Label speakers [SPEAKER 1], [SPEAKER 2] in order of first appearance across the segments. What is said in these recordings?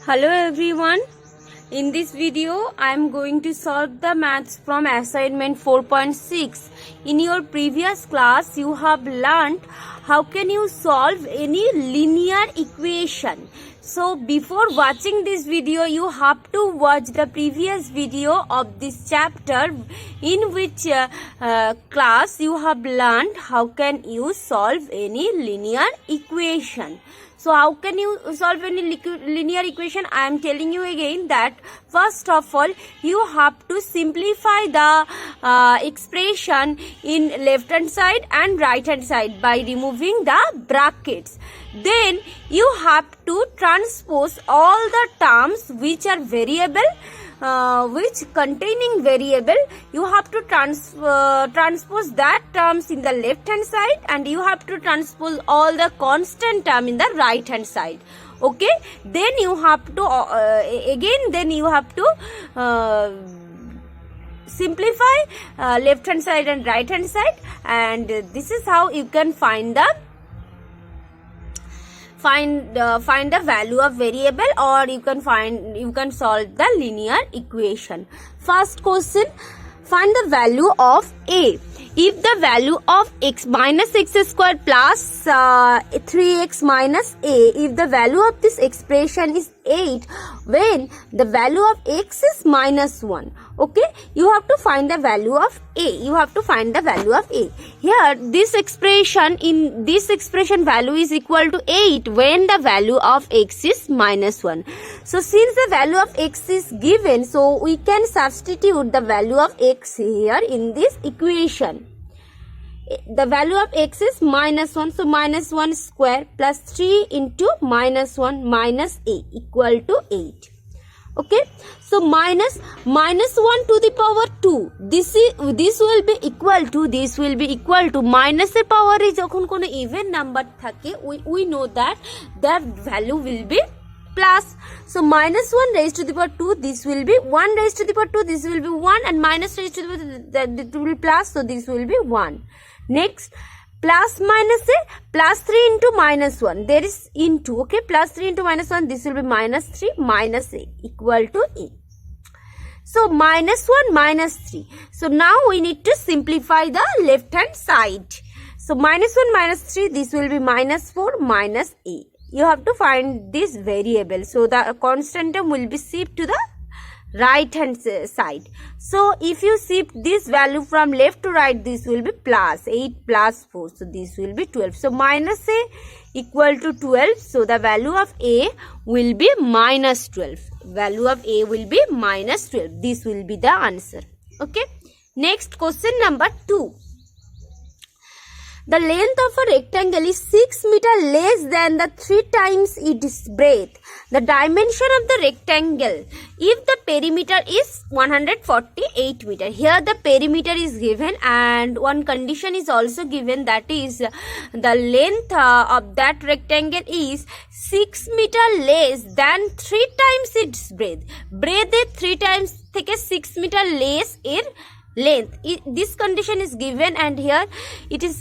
[SPEAKER 1] Hello everyone. In this video I am going to solve the maths from assignment 4.6. In your previous class you have learned how can you solve any linear equation. So before watching this video you have to watch the previous video of this chapter in which class you have learned how can you solve any linear equation. So how can you solve any linear equation? I am telling you again that first of all you have to simplify the expression in left hand side and right hand side by removing the brackets. Then you have to transpose all the terms which are variable, which containing variable. You have to transpose that terms in the left hand side and you have to transpose all the constant term in the right hand side. Okay, then you have to simplify left hand side and right hand side, and this is how you can find the value of variable, or you can solve the linear equation. First question, find the value of a. If the value of x minus x square plus 3x minus a, if the value of this expression is 8, when the value of x is minus 1, okay, you have to find the value of a. Here this expression value is equal to 8 when the value of x is minus 1. So since the value of x is given, so we can substitute the value of x here in this equation. The value of x is minus 1, so minus 1 square plus 3 into minus 1 minus a equal to 8. Okay, so minus 1 to the power 2, this will be equal to minus a power is যখন কোনো even number থাকে, we know that value will be plus. So minus 1 raised to the power 2, this will be 1 raised to the power 2, this will be 1, and minus raised to the power that will be plus, so this will be 1. Next, plus minus a, plus 3 into minus 1, there is into, okay, plus 3 into minus 1, this will be minus 3 minus a equal to a. So minus 1 minus 3. So now we need to simplify the left hand side. So minus 1 minus 3, this will be minus 4 minus a. You have to find this variable. So the constant term will be shifted to the right hand side. So if you shift this value from left to right, this will be plus 8 plus 4. So this will be 12. So minus a equal to 12. So the value of a will be minus 12. Value of a will be minus 12. This will be the answer. Okay. Next question number 2. The length of a rectangle is 6 meters less than the 3 times its breadth. The dimension of the rectangle, if the perimeter is 148 meters. Here the perimeter is given and one condition is also given, that is the length of that rectangle is 6 meters less than 3 times its breadth. Breadth is 3 times থেকে 6 meters less in length. This condition is given and here it is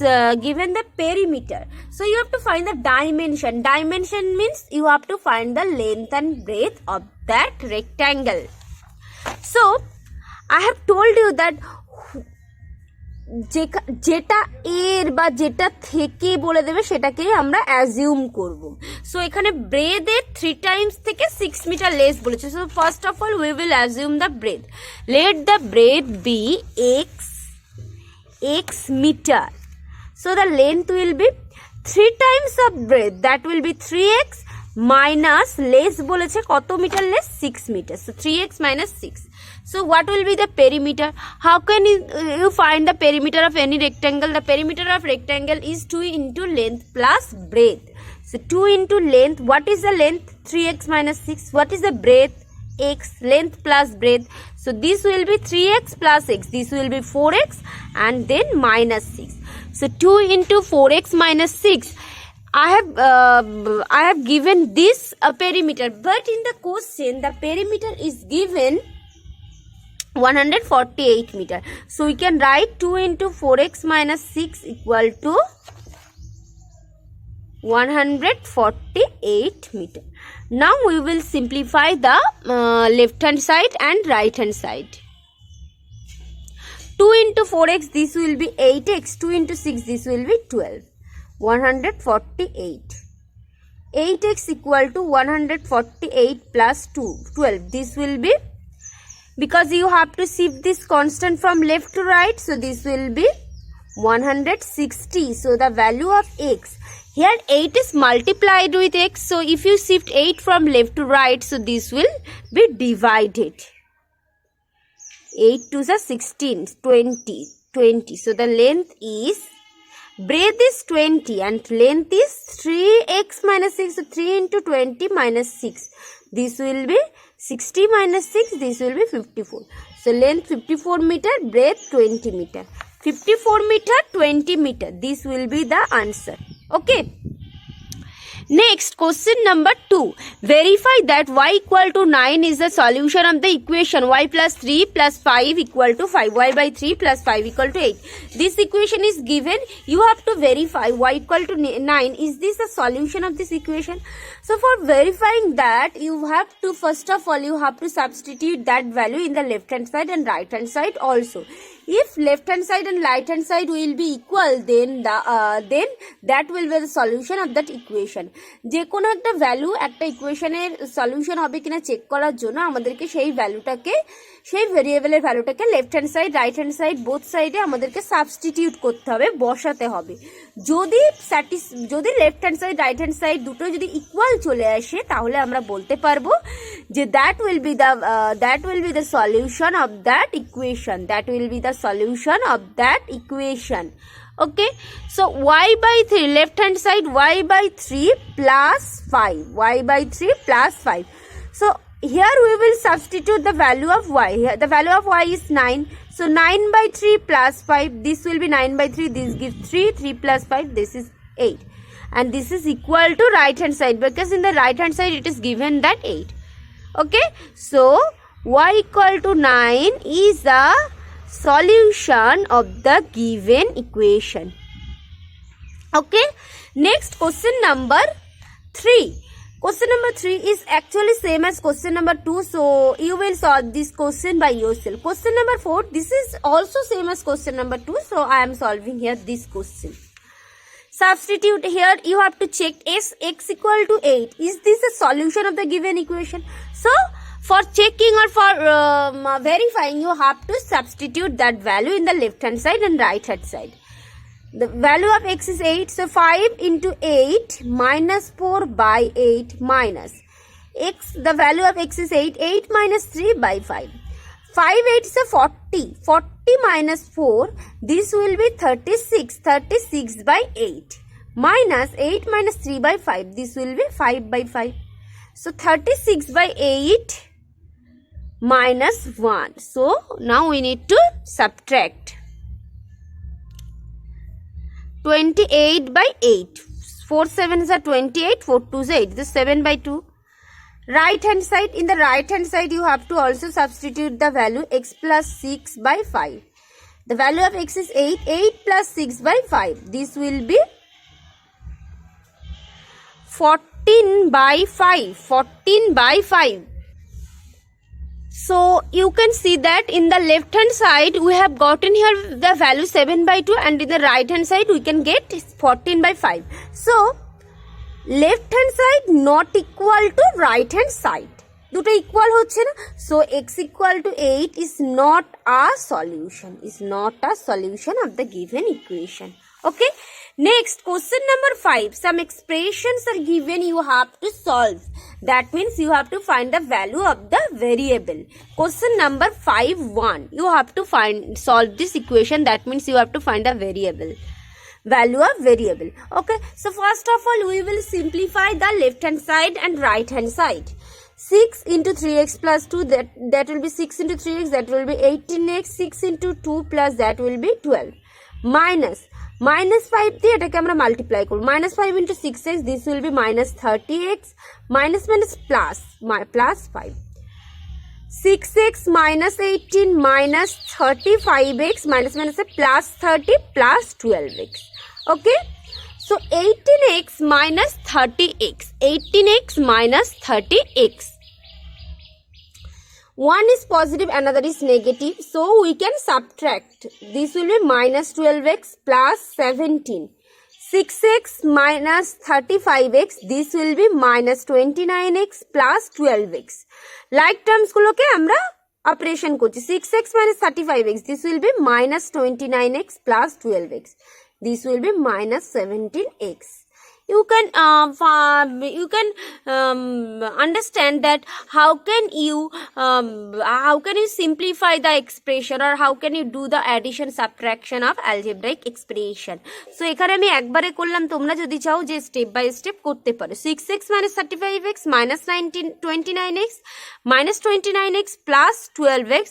[SPEAKER 1] given the perimeter. So you have to find the dimension. Dimension means you have to find the length and breadth of that rectangle. So I have told you that যেটা এর বা যেটা থেকে বলে দেবে সেটাকেই আমরা assume করব। সো এখানে ব্রেথ এর 3 টাইমস থেকে 6 মিটার লেস বলেছে। So first of all we will assume the breadth. Let the breadth be x metre. So the length will be 3 times of breadth, that will be 3x minus less বলেছে কত metre less, 6 metre. So 3x minus 6. So what will be the perimeter? How can you find the perimeter of any rectangle? The perimeter of rectangle is 2 into length plus breadth. So 2 into length, what is the length? 3x minus 6. What is the breadth? X. Length plus breadth. So this will be 3x plus x. This will be 4x and then minus 6. So 2 into 4x minus 6. I have given this perimeter, but in the question the perimeter is given 148 meter. So we can write 2 into 4x minus 6 equal to 148 meter. Now we will simplify the left hand side and right hand side. 2 into 4x, this will be 8x. 2 into 6, this will be 12. 148. 8x equal to 148 plus 12. This will be, because you have to shift this constant from left to right, so this will be 160. So the value of x, here 8 is multiplied with x, so if you shift 8 from left to right, so this will be divided. 8 to the 16, 20. So the length is, breadth is 20 and length is 3x minus 6. So 3 into 20 minus 6. This will be 60 minus 6. This will be 54. So length 54 meter, breadth 20 meter. 54 meter, 20 meter. This will be the answer. Okay. Next, question number 2. Verify that y equal to 9 is the solution of the equation y plus 3 plus 5 equal to 5. Y by 3 plus 5 equal to 8. This equation is given. You have to verify y equal to 9. Is this the solution of this equation? So for verifying that, you have to, first of all, you have to substitute that value in the left hand side and right hand side also. If left hand side and right hand side will be equal, then that will be the solution of that equation. যে কোনো একটা value একটা ইকুয়েশনের solution হবে কিনা check করার জন্য আমাদেরকে সেই ভ্যালুটাকে, সেই ভেরিয়েবলের ভ্যালুটাকে left hand side right hand side both সাইডে আমাদেরকে সাবস্টিটিউট করতে হবে, বসাতে হবে। যদি left hand side right hand side দুটো যদি ইকুয়াল চলে আসে, তাহলে আমরা বলতে পারবো যে that will B the solution of that equation, that will B the solution of that equation. Okay, so y by 3, left hand side y by 3 plus 5, y by 3 plus 5. So here we will substitute the value of y. Here the value of y is 9, so 9 by 3 plus 5, this will be 9 by 3, this gives 3 plus 5, this is 8, and this is equal to right hand side, because in the right hand side it is given that 8. Okay, so y equal to 9 is the solution of the given equation. Okay, next question number 3. Question number 3 is actually same as question number 2, so you will solve this question by yourself. Question number 4, this is also same as question number 2, so I am solving here this question. Substitute here, you have to check x equal to 8. Is this a solution of the given equation? So for checking or for verifying, you have to substitute that value in the left hand side and right hand side. The value of x is 8, so 5 into 8 minus 4 by 8 minus x, the value of x is 8, 8 minus 3 by 5. 5 8 is a 40, 40 minus 4, this will be 36, 36 by 8 minus 8 minus 3 by 5, this will be 5 by 5. So 36 by 8 minus 1. So now we need to subtract. 28 by 8. 4 7s are 28, 4 2s are 8. This is 7 by 2. Right hand side, in the right hand side you have to also substitute the value x plus 6 by 5. The value of x is 8, 8 plus 6 by 5. This will be 14 by 5, 14 by 5. So you can see that in the left hand side we have gotten here the value 7 by 2, and in the right hand side we can get 14 by 5. So left hand side not equal to right hand side, দুটো equal হচ্ছে না, so x equal to 8 is not a solution, of the given equation. Okay, next question number 5. Some expressions are given, you have to solve. That means you have to find the value of the variable. Question number 5.1. You have to solve this equation. That means you have to find the value of variable. Okay, so first of all we will simplify the left hand side and right hand side. 6 into 3x plus 2, that will be 6 into 3x, that will be 18x. 6 into 2 plus that will be 12. Minus 5 দিয়ে এটাকে আমরা multiply করব, minus 5 into 6x, this will be minus 30x, minus plus 5. 6x minus 18 minus 35x minus plus 30 plus 12x. Okay, So 18x minus 30x. 18x minus 30x. One is positive, another is negative. So we can subtract. This will be minus 12x plus 17. 6x minus 35x. This will be minus 29x plus 12x. Like terms গুলোকে আমরা operation করছি. 6x minus 35x. This will be minus 29x plus 12x. This will be minus 17x. You can understand that how can you simplify the expression or how can you do the addition subtraction of algebraic expression. So এখানে আমি একবারে করলাম, তোমরা যদি চাও যে step by step করতে পারো. 6x minus 35x minus 29x minus 29x plus 12x,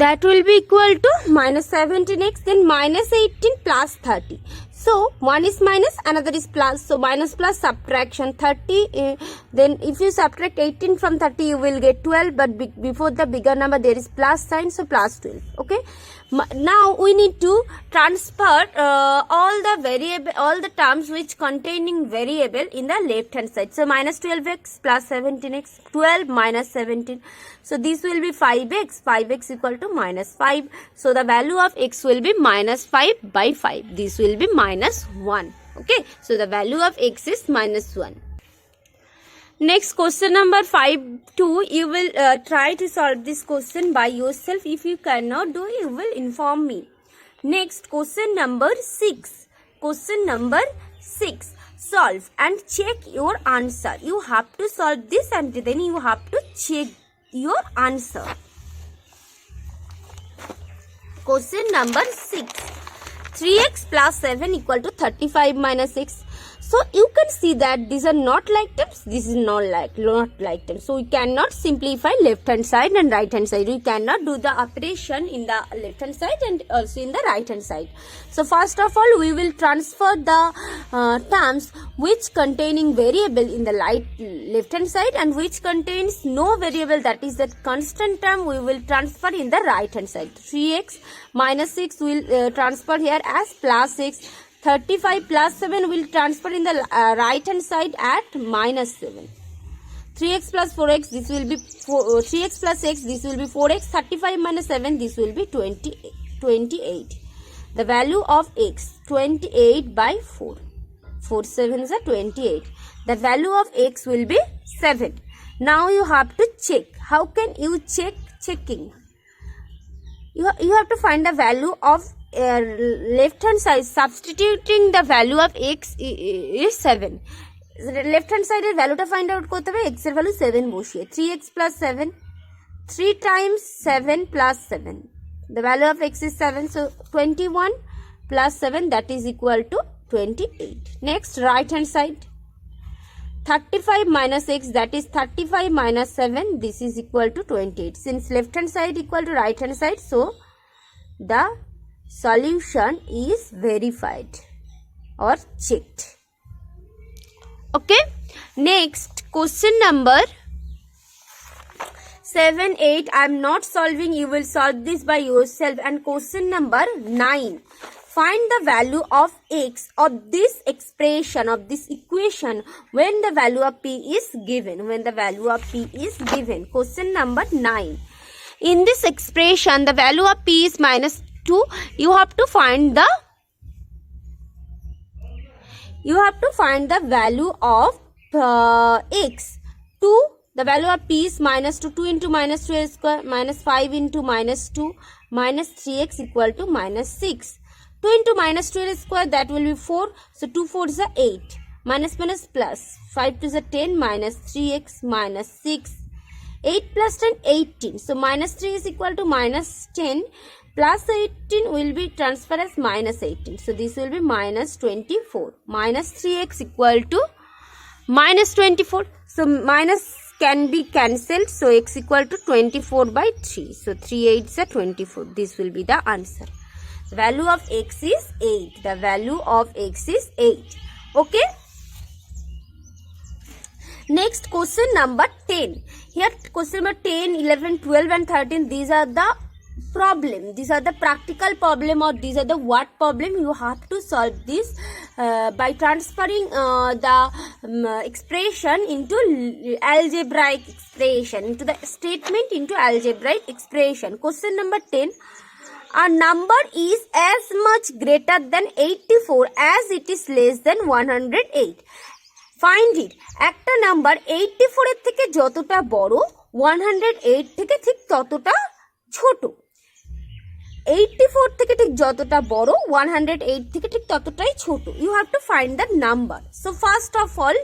[SPEAKER 1] that will be equal to minus 17x, then minus 18 plus 30. So one is minus, another is plus. So minus plus subtraction 30. Then if you subtract 18 from 30, you will get 12. But before the bigger number there is plus sign, so plus 12. Okay. Now we need to transfer all the terms which containing variable in the left hand side. So minus 12x plus 17x, 12 minus 17. So this will be 5x. 5x equal to minus 5. So the value of x will be minus 5 by 5. This will be minus 1. Okay. So the value of x is minus 1. Next question number 5-2. You will try to solve this question by yourself. If you cannot do, you will inform me. Next question number 6. Question number 6. Solve and check your answer. You have to solve this and then you have to check your answer. Question number 6. 3x plus 7 equal to 35 minus 6. So you can see that these are not like terms. This is not like terms. So we cannot simplify left hand side and right hand side. We cannot do the operation in the left hand side and also in the right hand side. So first of all, we will transfer the terms which containing variable in the left hand side and which contains no variable, that is that constant term, we will transfer in the right hand side. 3x minus 6 will transfer here as plus 6. 35 plus 7 will transfer in the right hand side at minus 7. 3x plus 4x, this will be 3x plus x, this will be 4x. 35 minus 7, this will be 28. The value of x, 28 by 4. 4 7s are 28. The value of x will be 7. Now you have to check. How can you check? Checking. You have to find the value of left hand side. Substituting the value of x is 7. Left hand side value to find out korte hobe, x er value 7 boshiye. 3x plus 7, 3 times 7 plus 7. The value of x is 7, so 21 plus 7, that is equal to 28. Next, right hand side. 35 minus x, that is 35 minus 7, this is equal to 28. Since left hand side equal to right hand side, so the solution is verified or checked. Okay. Next, question number 7, 8. I am not solving. You will solve this by yourself. And question number 9. Find the value of x of this expression, of this equation, when the value of p is given. When the value of p is given. Question number 9. In this expression, the value of p is minus 2. You have to find the value of x. 2. The value of p is minus 2. 2 into minus 2 square minus 5 into minus 2 minus 3x equal to minus 6. 2 into minus 12 square, that will be 4. So 2 4s are 8. Minus minus plus. 5 2s are 10 minus 3x minus 6. 8 plus 10, 18. So minus 3 is equal to minus 10. Plus 18 will be transferred as minus 18. So this will be minus 24. Minus 3x equal to minus 24. So minus can be cancelled. So x equal to 24 by 3. So 3 8s are 24. This will be the answer. The value of x is 8. The value of x is 8. Okay. Next, question number 10. Here question number 10, 11, 12 and 13. These are the problem. These are the practical problem, or these are the what problem. You have to solve this by transferring the expression into algebraic expression, into the statement into algebraic expression. Question number 10. A number is as much greater than 84 as it is less than 108. Find it. একটা number 84 এর থেকে যতটা বড় 108 থেকে ঠিক ততটা ছোট। 84 থেকে ঠিক যতটা বড় 108 থেকে ঠিক ততটাই ছোট। You have to find the number. So first of all,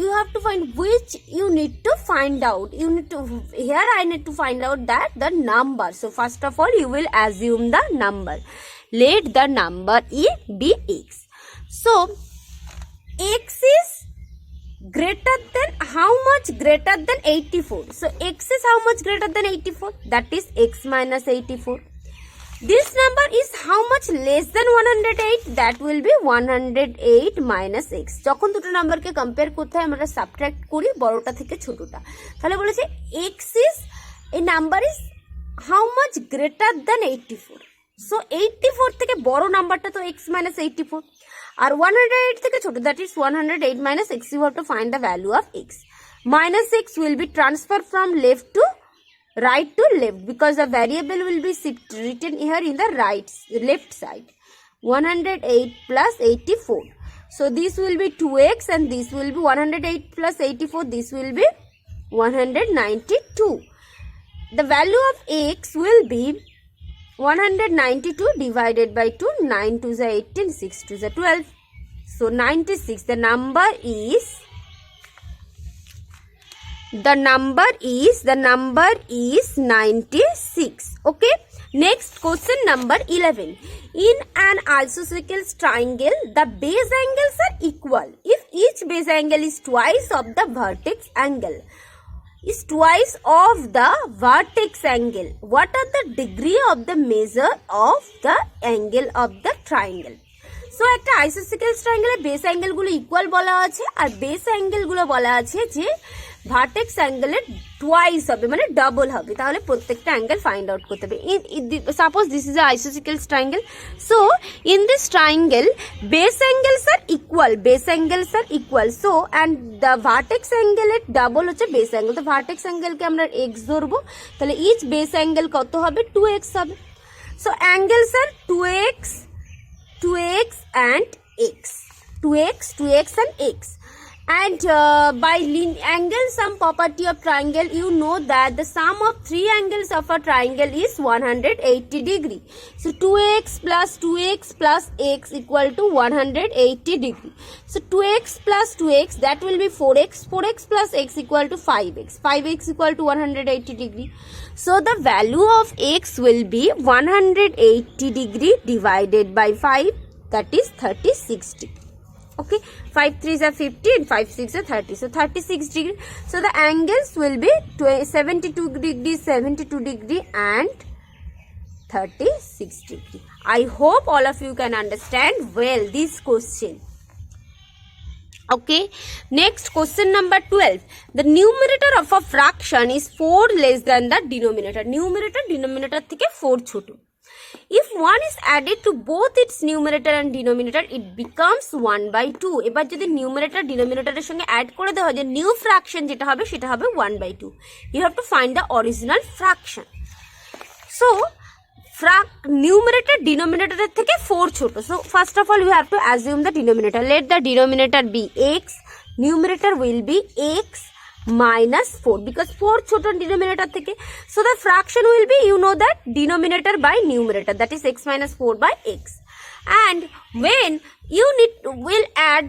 [SPEAKER 1] you have to find which you need to find out. You need to, here I need to find out that the number. So first of all, you will assume the number. Let the number be x. So x is greater than, how much greater than 84? So x is how much greater than 84? That is x minus 84. This number is how much less than 108? That will be 108 minus x. যখন দুটো নাম্বারকে compare করতে হয় আমরা subtract করি বড়টা থেকে ছোটটা। তাহলে বলেছে x is a number is how much greater than 84. So 84 থেকে বড় নাম্বারটা তো x minus 84, আর 108 থেকে ছোট, that is 108 minus x. You have to find the value of x. Minus x will be transferred from left to right to left, because the variable will be written here in the left side. 108 plus 84. So this will be 2x, and this will be 108 plus 84. This will be 192. The value of x will be 192 divided by 2. 9 to the 18, 6 to the 12. So 96. The number is 96. Okay. Next, question number 11. In an isosceles triangle, the base angles are equal if each base angle is twice of the vertex angle. Is twice of the vertex angle. What are the degree of the measure of the angle of the triangle? So একটা isosceles triangle base angle গুলো equal বলা আছে, আর base angle গুলো বলা আছে যে vertex অ্যাঙ্গেলের twice হবে, মানে ডাবল হবে। তাহলে প্রত্যেকটা অ্যাঙ্গেল ফাইন্ড আউট করতে হবে। Suppose this is a isosceles triangle. So in this triangle base angles are equal. So and the vertex angle এর ডাবল হচ্ছে বেস অ্যাঙ্গেল। তো ভার্টেক্স অ্যাঙ্গেলকে আমরা x ধরবো, তাহলে ইচ বেস অ্যাঙ্গেল কত হবে? 2x হবে। So angles are 2x and x. 2x and x. And by angle sum property of triangle, you know that the sum of three angles of a triangle is 180 degree. So 2x plus x equal to 180 degree. So 2x plus 2x, that will be 4x. 4x plus x equal to 5x. 5x equal to 180 degree. So the value of x will be 180 degree divided by 5, that is 36 degree. Okay, 5 3s are 50 and 5 6 are 30. So 36 degree. So the angles will be 72 degree, 72 degree and 36 degree. I hope all of you can understand well this question. Okay, next question number 12. The numerator of a fraction is 4 less than the denominator. Denominator থেকে 4 ছোট. If 1 is added to both its numerator and denominator, it becomes 1/2. এবার যদি numerator denominator সঙ্গে add করে দেওয়া হয়, যে new fraction যেটা হবে সেটা হবে 1/2. You have to find the original fraction. So numerator denominator থেকে 4 ছোট. So first of all you have to assume the denominator. Let the denominator be x. Numerator will be x minus 4, because 4 ছোট denominator থেকে. So the fraction will be, you know that, denominator by numerator, that is x minus 4 by x. And when you will add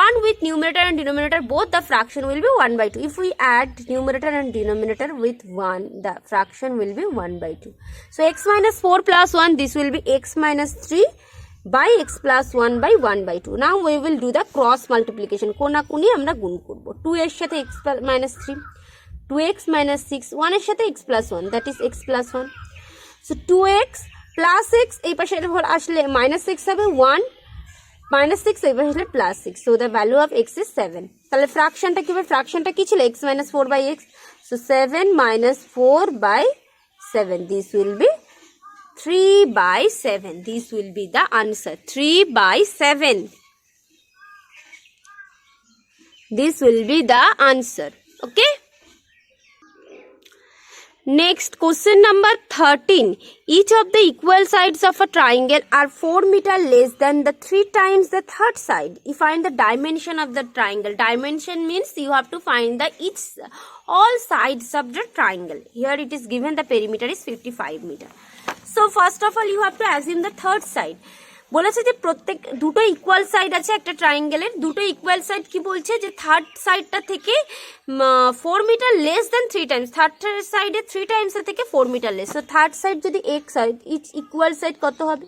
[SPEAKER 1] 1 with numerator and denominator, both the fraction will be 1/2. If we add numerator and denominator with 1, the fraction will be 1/2. So x minus 4 plus 1, this will be x minus 3 by x plus 1 by 1/2. Now we will do the cross multiplication. কোনাকুনি আমরা গুণ করব। 2 এর সাথে x minus 3, 2x minus 6, 1 এর সাথে x plus 1, that is x plus 1. So 2x plus x এই পাশে আসলে minus 6 হবে, 1 minus 6 এই পাশে আসলে plus 6. So the value of x is 7. তাহলে ফ্র্যাকশনটা কি হবে? ফ্র্যাকশনটা কি ছিল? x minus 4 by x. So 7 minus 4 by 7. This will be 3 by 7. This will be the answer. 3 by 7. This will be the answer. Okay. Next, question number 13. Each of the equal sides of a triangle are 4 meter less than the 3 times the third side. You find the dimension of the triangle. Dimension means you have to find the all sides of the triangle. Here it is given the perimeter is 55 meter. So first of all you have to assume the third side. বলেছে যে প্রত্যেক দুটো equal side আছে একটা ট্রায়াঙ্গেলের, দুটো equal side কি বলছে যে থার্ড সাইডটা থেকে 4 metre less then 3 times, third সাইডে 3 টাইমস থেকে 4 metre less. So third side যদি x side, each equal side কত হবে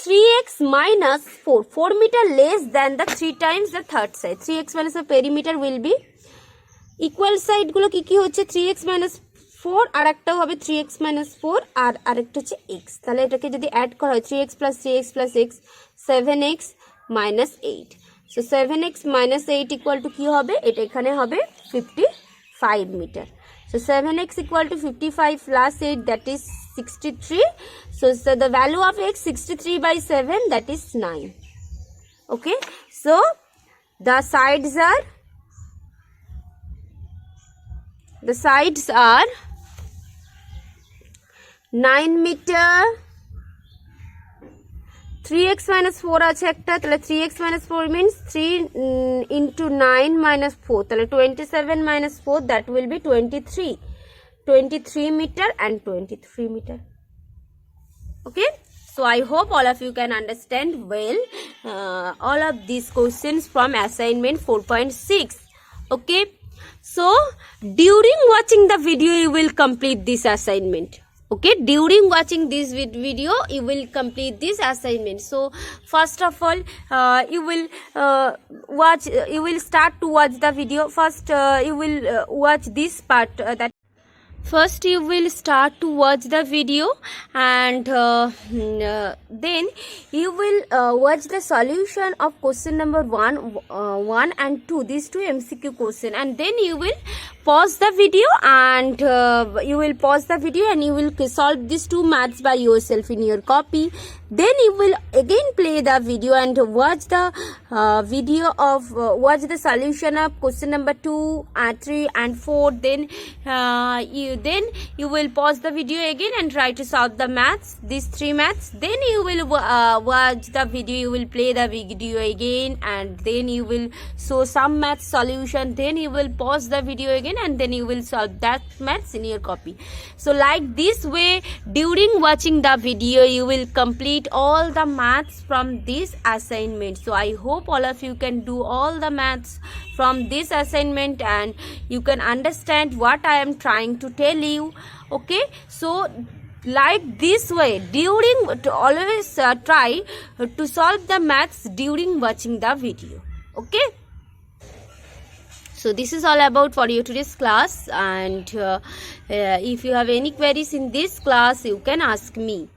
[SPEAKER 1] 3x minus 4, 4 meter less than the 3 times the third side. 3x minus the perimeter will be equal side গুলো কি কি হচ্ছে 3x minus 4 আর একটা হবে 3x minus 4 আর আরেকটা হচ্ছে x। তাহলে এটাকে যদি অ্যাড করা হয় 3x plus 3x plus x 7x minus 8. So 7x minus 8 equal to কি হবে, এটা এখানে হবে 55 metre. So 7x equal to 55 plus 8, that is 63. So the value of x 63 by 7, that is 9. Okay. So the sides are 9 meter, 3x minus 4 আছে একটা, তাহলে 3x minus 4 means 3 into 9 minus 4, তাহলে 27 minus 4, that will be 23 meter and 23 meter. Okay. So I hope all of you can understand well all of these questions from assignment 4.6. Okay. So during watching the video you will complete this assignment. Okay, during watching this video you will complete this assignment. So first of all you will start to watch the video. First you will watch this part that first you will start to watch the video and then you will watch the solution of question number 1 and 2, these two MCQ question, and then you will pause the video and you will solve these two maths by yourself in your copy. Then you will again play the video and watch the watch the solution of question number 2 and 3 and 4. Then you will pause the video again and try to solve the maths, these 3 maths. Then you will watch the video, you will play the video again, and then you will show some maths solution. Then you will pause the video again and then you will solve that maths in your copy. So like this way, during watching the video you will complete all the maths from this assignment. So I hope all of you can do all the maths from this assignment and you can understand what I am trying to tell you. Okay. So like this way, always try to solve the maths during watching the video. Okay. So this is all about for you today's class, and if you have any queries in this class you can ask me.